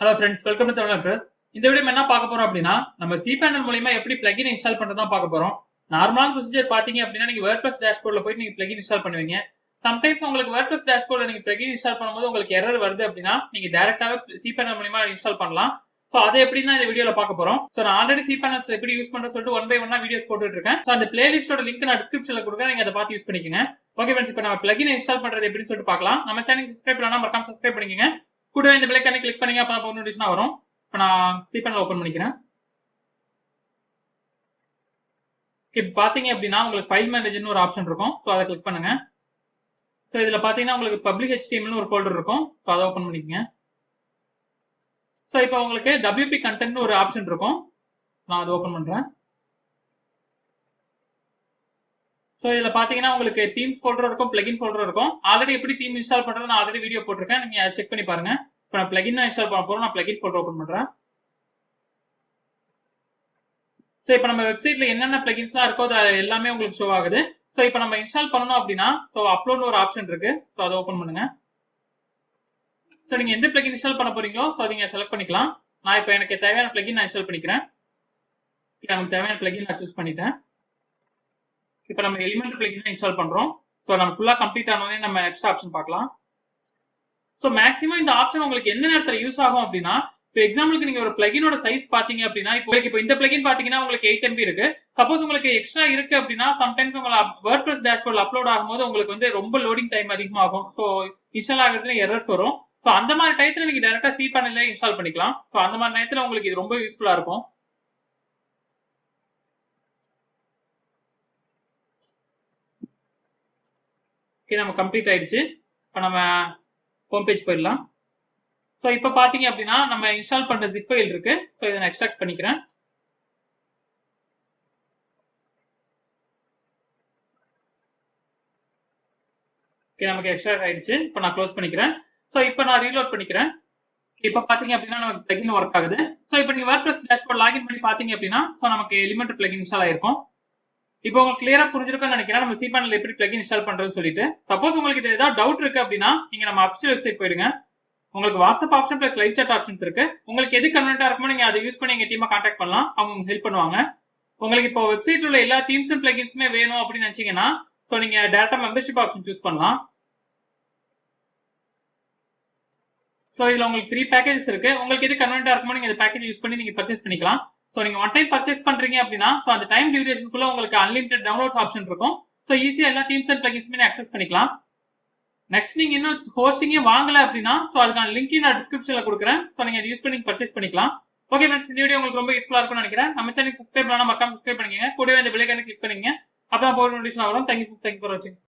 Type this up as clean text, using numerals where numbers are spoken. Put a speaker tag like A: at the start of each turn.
A: Hello friends, welcome to Tamilwordpress. இந்த video என்ன பார்க்க போறோம் அப்படின்னா நம்ம cPanel மூலமா எப்படி plugin இன்ஸ்டால் பண்றதா பார்க்க போறோம். நார்மலான ப்ரொசீஜர் பாத்தீங்க அப்படின்னா நீங்க WordPress டேஷ்போர்ட்ல போய் நீங்க plugin இன்ஸ்டால் பண்ணுவீங்க. சம்டைம்ஸ் உங்களுக்கு WordPress டேஷ்போர்ட்ல நீங்க plugin இன்ஸ்டால் பண்ணும்போது உங்களுக்கு எரர் வருது அப்படின்னா நீங்க டைரக்டாவே cPanel மூலமா இன்ஸ்டால் பண்ணலாம். சோ அது எப்படின்னா இந்த வீடியோல பார்க்க போறோம். சோ நான் ஆல்ரெடி cPanel எப்படி யூஸ் பண்றேன்னு சொல்லிட்டு ஒன் பை ஒன்னா வீடியோஸ் போட்டுட்டு இருக்கேன். சோ அந்த பிளேலிஸ்டோட லிங்க் நான் டிஸ்கிரிப்ஷன்ல கொடுக்குறேன், நீங்க அதை பார்த்து யூஸ் பண்ணிக்கங்க. ஓகே ஃப்ரெண்ட்ஸ், இப்போ நம்ம plugin இன்ஸ்டால் பண்றது எப்படின்னு சொல்லிட்டு பார்க்கலாம். நம்ம சேனல் சப்ஸ்கிரைப் பண்ணா மறக்காம சப்ஸ்கிரைப் பண்ணிக்கங்க. கூடவே இந்த பெல் ஐகானை கிளிக் பண்ணீங்க அப்ப நோட்டிஃபிகேஷன் வரும். இப்போ நான் cPanel ஓபன் பண்ணிக்கிறேன். இப்போ பாத்தீங்க அப்படின்னா உங்களுக்கு ஃபைல் மேனேஜர்னு ஒரு ஆப்ஷன் இருக்கும். சோ அதை கிளிக் பண்ணுங்க. சோ இதுல பாத்தீங்கன்னா உங்களுக்கு பப்ளிக் HTML ஒரு ஃபோல்டர் இருக்கும். சோ அதை ஓபன் பண்ணிக்கங்க. சோ இப்போ உங்களுக்கு WP கண்டென்ட்னு ஒரு ஆப்ஷன் இருக்கும். நான் அதை ஓபன் பண்றேன். சோ இதுல பாத்தீங்கன்னா உங்களுக்கு தீம்ஸ் ஃபோல்டர் இருக்கும், பிளகின் ஃபோல்டர் இருக்கும். ஆல்ரெடி எப்படி தீம் இன்ஸ்டால் பண்றது நான் ஆல்ரெடி வீடியோ போட்டிருக்கேன், நீங்க அதை செக் பண்ணி பாருங்க. இப்போ நான் பிளகின் தான் இன்ஸ்டால் பண்ண போறோம். நான் பிளகின் ஃபோல்டர் ஓபன் பண்றேன். சோ இப்போ நம்ம வெப்சைட்ல என்னென்ன பிளகின்ஸ்லாம் இருக்கோ அது எல்லாமே உங்களுக்கு ஷோ ஆகுது. சோ இப்போ நம்ம இன்ஸ்டால் பண்ணனும் அப்படின்னா சோ அப்லோட்னு ஒரு ஆப்ஷன் இருக்கு. சோ அதை ஓபன் பண்ணுங்க. சோ நீங்க எந்த பிளகின் இன்ஸ்டால் பண்ண போறீங்களோ சோ நீங்க செலக்ட் பண்ணிக்கலாம். நான் இப்போ எனக்கு தேவையான பிளகின் நான் இன்ஸ்டால் பண்ணிக்கிறேன். எனக்கு தேவையான பிளகின் நான் சூஸ் பண்ணிட்டேன். இப்போ நம்ம எலிமெண்ட் பிளகின் இன்ஸ்டால் பண்றோம். சோ நம்ம ஃபுல்லா கம்ப்ளீட் ஆனோனே நம்ம நெக்ஸ்ட் ஆப்ஷன் பார்க்கலாம். சோ மேக்ஸிமம் இந்த ஆப்ஷன் உங்களுக்கு என்ன நேரத்துல யூஸ் ஆகும் அப்படின்னா, இப்போ எக்ஸாம்பிளுக்கு நீங்க ஒரு பிளகினோட சைஸ் பாத்தீங்க அப்படின்னா இப்போ இந்த பிளகின் பாத்தீங்கன்னா உங்களுக்கு 8 MB இருக்கு. சப்போஸ் உங்களுக்கு எக்ஸ்ட்ரா இருக்கு அப்படின்னா சம்டைம்ஸ் உங்க WordPress டேஷ்போர்ட்ல அப்லோட் ஆகும்போது உங்களுக்கு வந்து ரொம்ப லோடிங் டைம் அதிகமாகும். சோ இன்ஸ்டால் ஆகிறதுல எரர்ஸ் வரும். சோ அந்த மாதிரி டயத்துல நீங்க டைரக்டா cPanel இன்ஸ்டால் பண்ணிக்கலாம். சோ அந்த மாதிரி நேரத்துல உங்களுக்கு இது ரொம்ப யூஸ்ஃபுல்லா இருக்கும். ஓகே, நம்ம கம்ப்ளீட் ஆயிடுச்சு. இப்போ நம்ம ஹோம் பேஜ் போயிடலாம். சோ இப்போ பாத்தீங்க அப்படின்னா நம்ம இன்ஸ்டால் பண்ற zip ஃபைல் இருக்கு. சோ இதை நான் எக்ஸ்ட்ராக்ட் பண்ணிக்கிறேன். ஓகே, நமக்கு எக்ஸ்ட்ராக்ட் ஆயிடுச்சு. இப்போ நான் க்ளோஸ் பண்ணிக்கிறேன். சோ இப்போ நான் ரீலோட் பண்ணிக்கிறேன். இப்போ பாத்தீங்க அப்படின்னா நமக்கு பிளகின் ஒர்க் ஆகுது. சோ இப்போ நீங்க WordPress டேஷ்போர்ட் லாகின் பண்ணி பாத்தீங்க அப்படின்னா சோ நமக்கு எலிமெண்ட் பிளகின் இன்ஸ்டால் ஆயிருக்கும். இப்போ உங்களுக்கு கிளியரா புரிஞ்சிருக்கும்னு நினைக்கிறேன் நம்ம cPanel எப்படி பிளகின் இன்ஸ்டால் பண்றதுன்னு சொல்லிட்டு. சப்போஸ் உங்களுக்கு இது ஏதாவது டவுட் இருக்கு அப்படின்னா நீங்க நம்ம அஃபிஷியல் வெப்சைட் போயிடுங்க. உங்களுக்கு WhatsApp option plus live chat options இருக்கு. உங்களுக்கு எது கன்வென்ட்டா இருக்குமோ நீங்க அதை யூஸ் பண்ணி எங்க டீமை கான்டாக்ட் பண்ணலாம். அவங்க ஹெல்ப் பண்ணுவாங்க. உங்களுக்கு இப்போ வெப்சைட்ல உள்ள எல்லா தீம்ஸ் அண்ட் பிளகின்ஸுமே வேணும் அப்படின்னு நினைச்சீங்கன்னா சோ நீங்க டைரக்டா மெம்பர்ஷிப் ஆப்ஷன் சூஸ் பண்ணலாம். சோ இதுல உங்களுக்கு 3 பேக்கேஜஸ் இருக்கு. உங்களுக்கு எது கன்வென்ட்டா இருக்குமோ நீங்க இந்த பேக்கேஜ் யூஸ் பண்ணி நீங்க பர்ச்சேஸ் பண்ணிக்கலாம். சோ நீங்க ஒன் டைம் பர்ச்சேஸ் பண்றீங்க அப்படின்னா சோ அந்த டைம் டியூரேஷனுக்குள்ள உங்களுக்கு அன்லிமிட்டட் டவுன்லோட்ஸ் ஆப்ஷன் இருக்கும். சோ ஈஸியா எல்லா தீம்ஸ் அண்ட் பிளகின்ஸுமே அக்சஸ் பண்ணிக்கலாம். நெக்ஸ்ட் நீங்க இன்னும் ஹோஸ்டிங்கே வாங்கல அப்படின்னா சோ அதுக்கான லிங்க் நான் டிஸ்கிரிப்ஷன்ல கொடுக்குறேன். சோ நீங்க அதை யூஸ் பண்ணி பர்ச்சேஸ் பண்ணிக்கலாம். ஓகே ஃப்ரெண்ட்ஸ், இந்த வீடியோ உங்களுக்கு ரொம்ப யூஸ்ஃபுல்லா இருக்கும்னு நினைக்கிறேன். நம்ம சேனலுக்கு சப்ஸ்கிரைப் பண்ணா மறக்காம சப்ஸ்கிரைப் பண்ணிக்கங்க. கூடவே இந்த பெல் ஐகானை கிளிக் பண்ணிக்கங்க. அப்பதான் போற நோட்டிஃபிகேஷன் வரும். தேங்க்யூ ஃபார் வாட்சிங்.